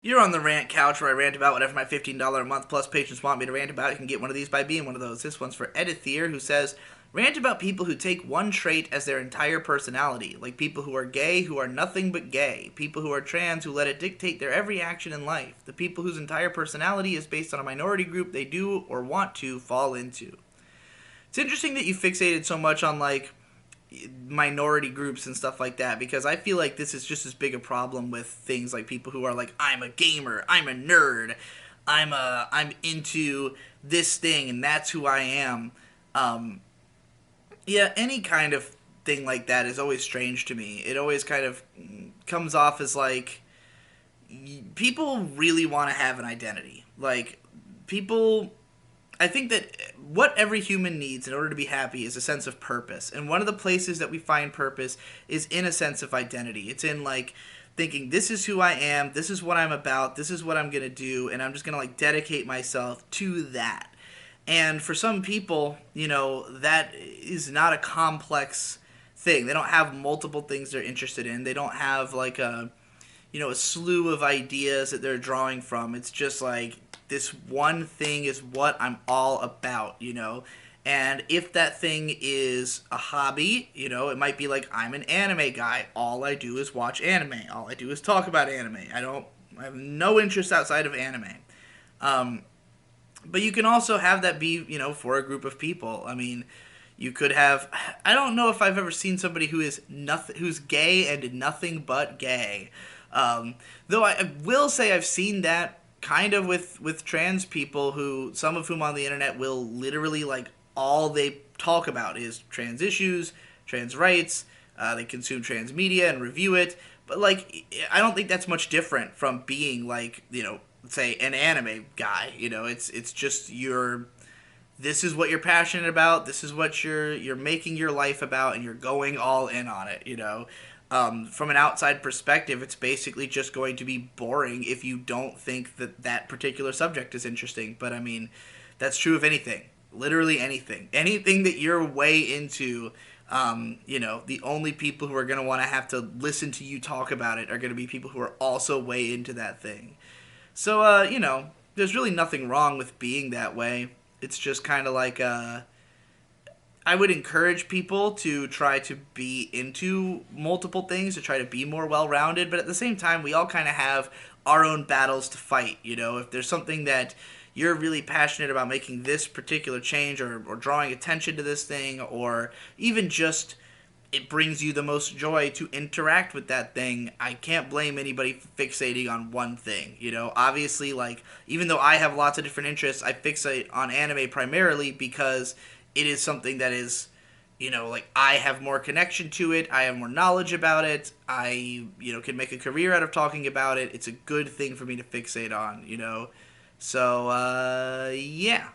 You're on the rant couch where I rant about whatever my $15 a month plus patrons want me to rant about. You can get one of these by being one of those. This one's for Edithier, who says, rant about people who take one trait as their entire personality, like people who are gay who are nothing but gay, people who are trans who let it dictate their every action in life, the people whose entire personality is based on a minority group they do or want to fall into. It's interesting that you fixated so much on, like, minority groups and stuff like that, because I feel like this is just as big a problem with things like people who are like, I'm a gamer, I'm a nerd, I'm into this thing and that's who I am. Um, yeah, any kind of thing like that is always strange to me. It always kind of comes off as like people really want to have an identity. Like, people, I think that what every human needs in order to be happy is a sense of purpose. And one of the places that we find purpose is in a sense of identity. It's in, like, thinking, this is who I am, this is what I'm about, this is what I'm going to do, and I'm just going to, like, dedicate myself to that. And for some people, that is not a complex thing. They don't have multiple things they're interested in. They don't have, like, a slew of ideas that they're drawing from. It's just like, this one thing is what I'm all about. And if that thing is a hobby, it might be like, I'm an anime guy. All I do is watch anime. All I do is talk about anime. I have no interest outside of anime. Um, but you can also have that be, for a group of people. I mean, you could have. I don't know if I've ever seen somebody who is nothing, who's gay and nothing but gay. Though I will say I've seen that kind of with trans people, who, some of whom on the internet will literally, like, all they talk about is trans issues, trans rights. They consume trans media and review it. But, like, I don't think that's much different from being, like, say an anime guy. It's just this is what you're passionate about. This is what you're making your life about, and you're going all in on it. From an outside perspective, it's basically just going to be boring if you don't think that that particular subject is interesting. But I mean, that's true of anything. Literally anything. Anything that you're way into, the only people who are going to want to have to listen to you talk about it are going to be people who are also way into that thing. So, there's really nothing wrong with being that way. It's just kind of like, I would encourage people to try to be into multiple things, to try to be more well rounded, but at the same time, we all kind of have our own battles to fight. If there's something that you're really passionate about, making this particular change, or drawing attention to this thing, or even just it brings you the most joy to interact with that thing, I can't blame anybody fixating on one thing. Obviously, like, even though I have lots of different interests, I fixate on anime primarily because it is something that is, like, I have more connection to it, I have more knowledge about it, I, can make a career out of talking about it. It's a good thing for me to fixate on. So, yeah.